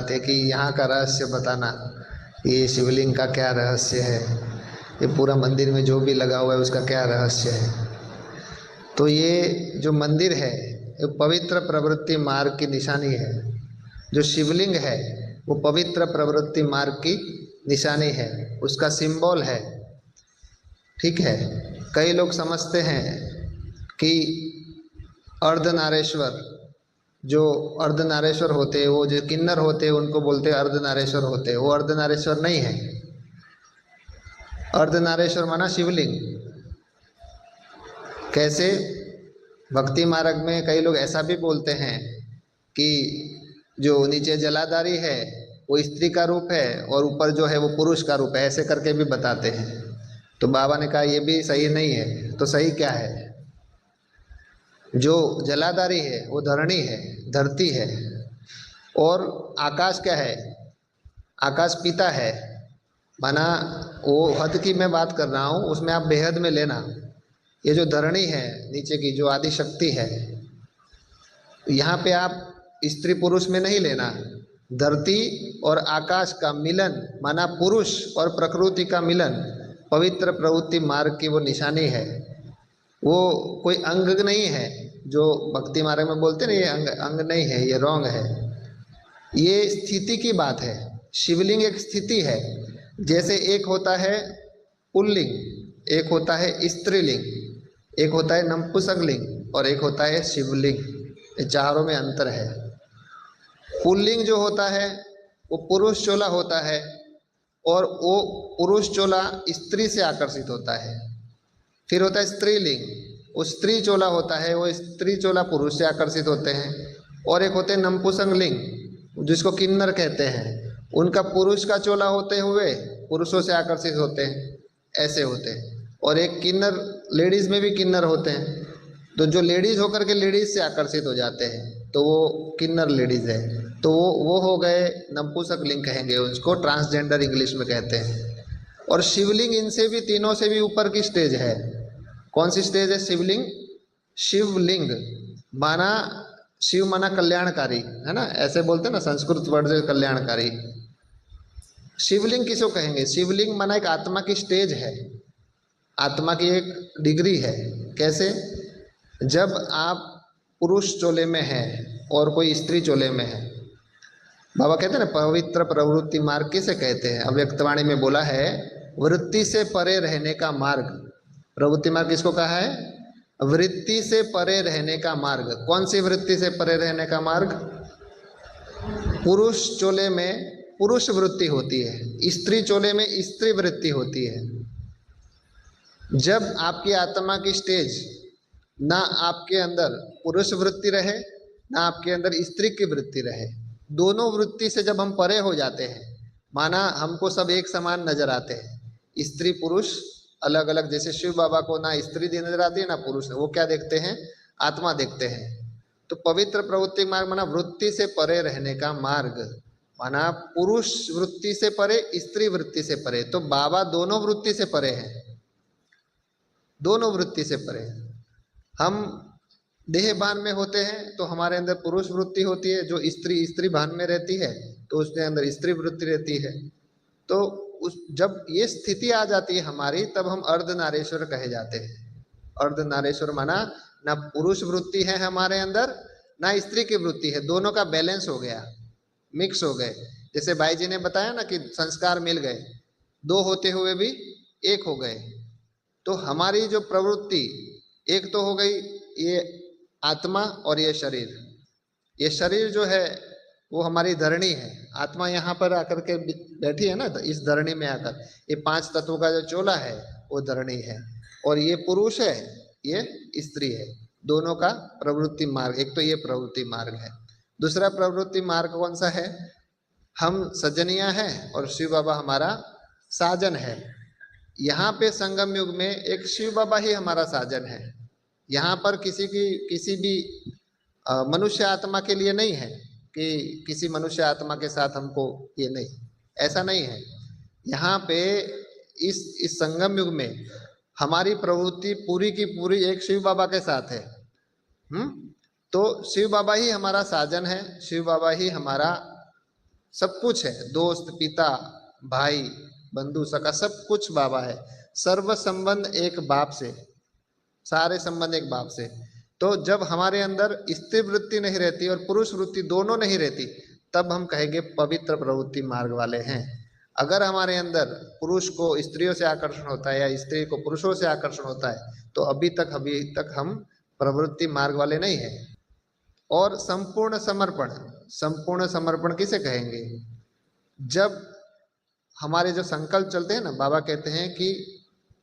थे कि यहाँ का रहस्य बताना, ये शिवलिंग का क्या रहस्य है, ये पूरा मंदिर में जो भी लगा हुआ है उसका क्या रहस्य है। तो ये जो मंदिर है ये पवित्र प्रवृत्ति मार्ग की निशानी है। जो शिवलिंग है वो पवित्र प्रवृत्ति मार्ग की निशानी है, उसका सिंबल है। ठीक है। कई लोग समझते हैं कि अर्धनारेश्वर, जो अर्धनारेश्वर होते हैं, वो जो किन्नर होते हैं उनको बोलते हैं अर्धनारेश्वर होते हैं। वो अर्धनारेश्वर नहीं है। अर्धनारेश्वर माना शिवलिंग। कैसे? भक्ति मार्ग में कई लोग ऐसा भी बोलते हैं कि जो नीचे जलाधारी है वो स्त्री का रूप है और ऊपर जो है वो पुरुष का रूप है, ऐसे करके भी बताते हैं। तो बाबा ने कहा ये भी सही नहीं है। तो सही क्या है? जो जलाधारी है वो धरणी है, धरती है, और आकाश क्या है? आकाश पिता है। माना वो हद की मैं बात कर रहा हूँ, उसमें आप बेहद में लेना। ये जो धरणी है नीचे की, जो आदि शक्ति है, यहाँ पे आप स्त्री पुरुष में नहीं लेना। धरती और आकाश का मिलन माना पुरुष और प्रकृति का मिलन, पवित्र प्रवृत्ति मार्ग की वो निशानी है। वो कोई अंग नहीं है जो भक्ति मार्ग में बोलते ना, ये अंग नहीं है, ये रॉन्ग है। ये स्थिति की बात है। शिवलिंग एक स्थिति है। जैसे एक होता है पुल्लिंग, एक होता है स्त्रीलिंग, एक होता है नपुंसकलिंग और एक होता है शिवलिंग। ये चारों में अंतर है। पुल्लिंग जो होता है वो पुरुष चोला होता है और वो पुरुष चोला स्त्री से आकर्षित होता है। फिर होता है स्त्रीलिंग, वो स्त्री चोला होता है, वो स्त्री चोला पुरुष से आकर्षित होते हैं। और एक होते हैं नपुंसकलिंग जिसको किन्नर कहते हैं, उनका पुरुष का चोला होते हुए पुरुषों से आकर्षित होते हैं, ऐसे होते हैं। और एक किन्नर, लेडीज में भी किन्नर होते हैं, तो जो लेडीज होकर के लेडीज से आकर्षित हो जाते हैं तो वो किन्नर लेडीज है। तो वो हो गए नपुंसकलिंग कहेंगे उसको, ट्रांसजेंडर इंग्लिश में कहते हैं। और शिवलिंग इनसे भी, तीनों से भी ऊपर की स्टेज है। कौन सी स्टेज है? शिवलिंग। शिवलिंग माना, शिव माना कल्याणकारी है ना, ऐसे बोलते हैं ना, संस्कृत वर्ड से कल्याणकारी। शिवलिंग किसको कहेंगे? शिवलिंग माना एक आत्मा की स्टेज है, आत्मा की एक डिग्री है। कैसे? जब आप पुरुष चोले में हैं और कोई स्त्री चोले में है, बाबा कहते हैं ना पवित्र प्रवृत्ति मार्ग किसे कहते हैं? अव्यक्तवाणी में बोला है वृत्ति से परे रहने का मार्ग। प्रवृत्ति मार्ग किसको कहा है? वृत्ति से परे रहने का मार्ग। कौन सी वृत्ति से परे रहने का मार्ग? पुरुष चोले में पुरुष वृत्ति होती है, स्त्री चोले में स्त्री वृत्ति होती है। जब आपकी आत्मा की स्टेज, ना आपके अंदर पुरुष वृत्ति रहे ना आपके अंदर स्त्री की वृत्ति रहे, दोनों वृत्ति से जब हम परे हो जाते हैं, माना हमको सब एक समान नजर आते हैं, स्त्री पुरुष अलग अलग। जैसे शिव बाबा को ना स्त्री नजर आती है ना पुरुष, वो क्या देखते हैं? आत्मा देखते हैं। तो पवित्र प्रवृत्ति मार्ग माना वृत्ति से परे रहने का मार्ग, माना पुरुष वृत्ति से परे, स्त्री वृत्ति से परे। तो बाबा दोनों वृत्ति से परे हैं, दोनों वृत्ति से परे। हम देह भान में होते हैं तो हमारे अंदर पुरुष वृत्ति होती है, जो स्त्री भान में रहती है तो उसके अंदर स्त्री वृत्ति रहती है। तो उस जब ये स्थिति आ जाती है हमारी, तब हम अर्धनारेश्वर कहे जाते हैं। अर्धनारेश्वर माना ना पुरुष वृत्ति है हमारे अंदर ना स्त्री की वृत्ति है, दोनों का बैलेंस हो गया, मिक्स हो गए। जैसे भाई जी ने बताया ना कि संस्कार मिल गए, दो होते हुए भी एक हो गए। तो हमारी जो प्रवृत्ति एक तो हो गई, ये आत्मा और ये शरीर। ये शरीर जो है वो हमारी धरणी है। आत्मा यहाँ पर आकर के बैठी है ना, इस धरणी में आकर, ये 5 तत्वों का जो चोला है वो धरणी है। और ये पुरुष है, ये स्त्री है। दोनों का प्रवृत्ति मार्ग, एक तो ये प्रवृत्ति मार्ग है। दूसरा प्रवृत्ति मार्ग कौन सा है? हम सज्जनिया हैं और शिव बाबा हमारा साजन है। यहाँ पे संगम युग में एक शिव बाबा ही हमारा साजन है। यहाँ पर किसी भी मनुष्य आत्मा के लिए नहीं है कि किसी मनुष्य आत्मा के साथ हमको ये नहीं, ऐसा नहीं है। यहाँ पे इस संगम युग में हमारी प्रवृत्ति पूरी की पूरी एक शिव बाबा के साथ है। तो शिव बाबा ही हमारा साजन है, शिव बाबा ही हमारा सब कुछ है, दोस्त, पिता, भाई, बंधु, सखा, सब कुछ बाबा है। सर्व संबंध एक बाप से, सारे संबंध एक बाप से। तो जब हमारे अंदर स्त्री वृत्ति नहीं रहती और पुरुष वृत्ति दोनों नहीं रहती, तब हम कहेंगे पवित्र प्रवृत्ति मार्ग वाले हैं। अगर हमारे अंदर पुरुष को स्त्रियों से आकर्षण होता है या स्त्री को पुरुषों से आकर्षण होता है, तो अभी तक हम प्रवृत्ति मार्ग वाले नहीं है। और संपूर्ण समर्पण, संपूर्ण समर्पण किसे कहेंगे? जब हमारे जो संकल्प चलते हैं ना, बाबा कहते हैं कि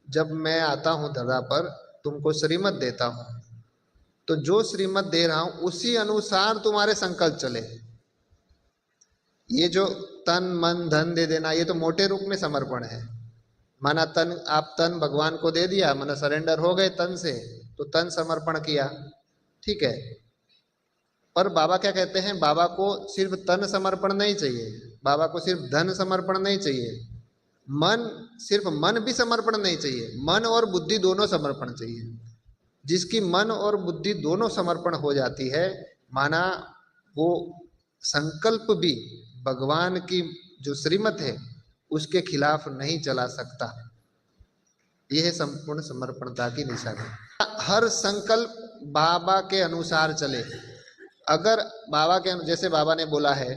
जब मैं आता हूं धरा पर, तुमको श्रीमत देता हूं, तो जो श्रीमत दे रहा हूं उसी अनुसार तुम्हारे संकल्प चले। ये जो तन मन धन दे देना, ये तो मोटे रूप में समर्पण है। माना तन, आप तन भगवान को दे दिया, माना सरेंडर हो गए तन से, तो तन समर्पण किया, ठीक है। पर बाबा क्या कहते हैं? बाबा को सिर्फ तन समर्पण नहीं चाहिए, बाबा को सिर्फ धन समर्पण नहीं चाहिए, मन, सिर्फ मन भी समर्पण नहीं चाहिए, मन और बुद्धि दोनों समर्पण चाहिए। जिसकी मन और बुद्धि दोनों समर्पण हो जाती है, माना वो संकल्प भी भगवान की जो श्रीमत है उसके खिलाफ नहीं चला सकता। यह है संपूर्ण समर्पणता की निशानी। हर संकल्प बाबा के अनुसार चले। अगर बाबा के, जैसे बाबा ने बोला है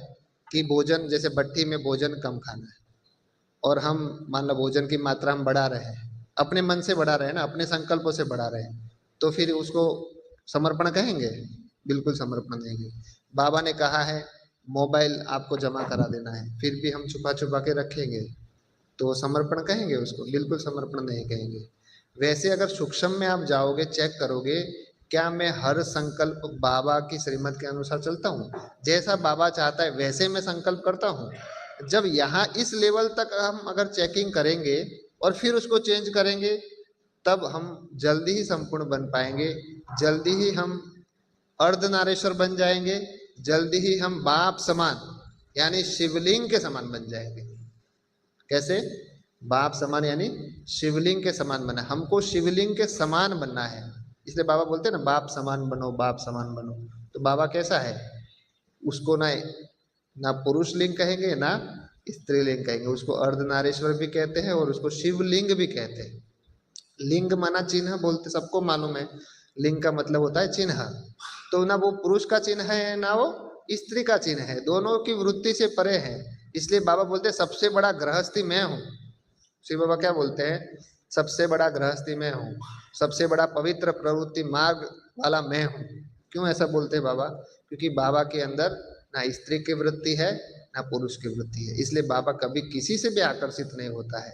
कि भोजन, जैसे भट्टी में भोजन कम खाना है, और हम मान लो भोजन की मात्रा हम बढ़ा रहे हैं, अपने मन से बढ़ा रहे हैं ना, अपने संकल्पों से बढ़ा रहे हैं, तो फिर उसको समर्पण कहेंगे? बिल्कुल समर्पण नहीं है। बाबा ने कहा है मोबाइल आपको जमा करा देना है, फिर भी हम छुपा छुपा के रखेंगे, तो समर्पण कहेंगे उसको? बिल्कुल समर्पण नहीं कहेंगे। वैसे अगर सूक्ष्म में आप जाओगे, चेक करोगे, क्या मैं हर संकल्प बाबा की श्रीमत के अनुसार चलता हूँ? जैसा बाबा चाहता है वैसे मैं संकल्प करता हूँ? जब यहाँ इस लेवल तक हम अगर चेकिंग करेंगे और फिर उसको चेंज करेंगे, तब हम जल्दी ही संपूर्ण बन पाएंगे, जल्दी ही हम अर्धनारेश्वर बन जाएंगे, जल्दी ही हम बाप समान यानी शिवलिंग के समान बन जाएंगे। कैसे? बाप समान यानी शिवलिंग के समान बना। हमको शिवलिंग के समान बनना है, इसलिए बाबा बोलते हैं ना, बाप समान बनो, बाप समान बनो। तो बाबा कैसा है? उसको ना पुरुष लिंग कहेंगे ना स्त्रीलिंग कहेंगे, उसको अर्धनारेश्वर भी कहते हैं और उसको शिवलिंग भी कहते हैं। लिंग माना चिन्ह, बोलते सबको मालूम है, लिंग का मतलब होता है चिन्ह। तो ना वो पुरुष का चिन्ह है ना वो स्त्री का चिन्ह है, दोनों की वृत्ति से परे है। इसलिए बाबा बोलते हैं सबसे बड़ा गृहस्थी मैं हूँ। शिव बाबा क्या बोलते हैं? सबसे बड़ा गृहस्थी मैं हूँ, सबसे बड़ा पवित्र प्रवृत्ति मार्ग वाला मैं हूँ। क्यों ऐसा बोलते हैं बाबा? क्योंकि बाबा के अंदर ना स्त्री की वृत्ति है ना पुरुष की वृत्ति है, इसलिए बाबा कभी किसी से भी आकर्षित नहीं होता है।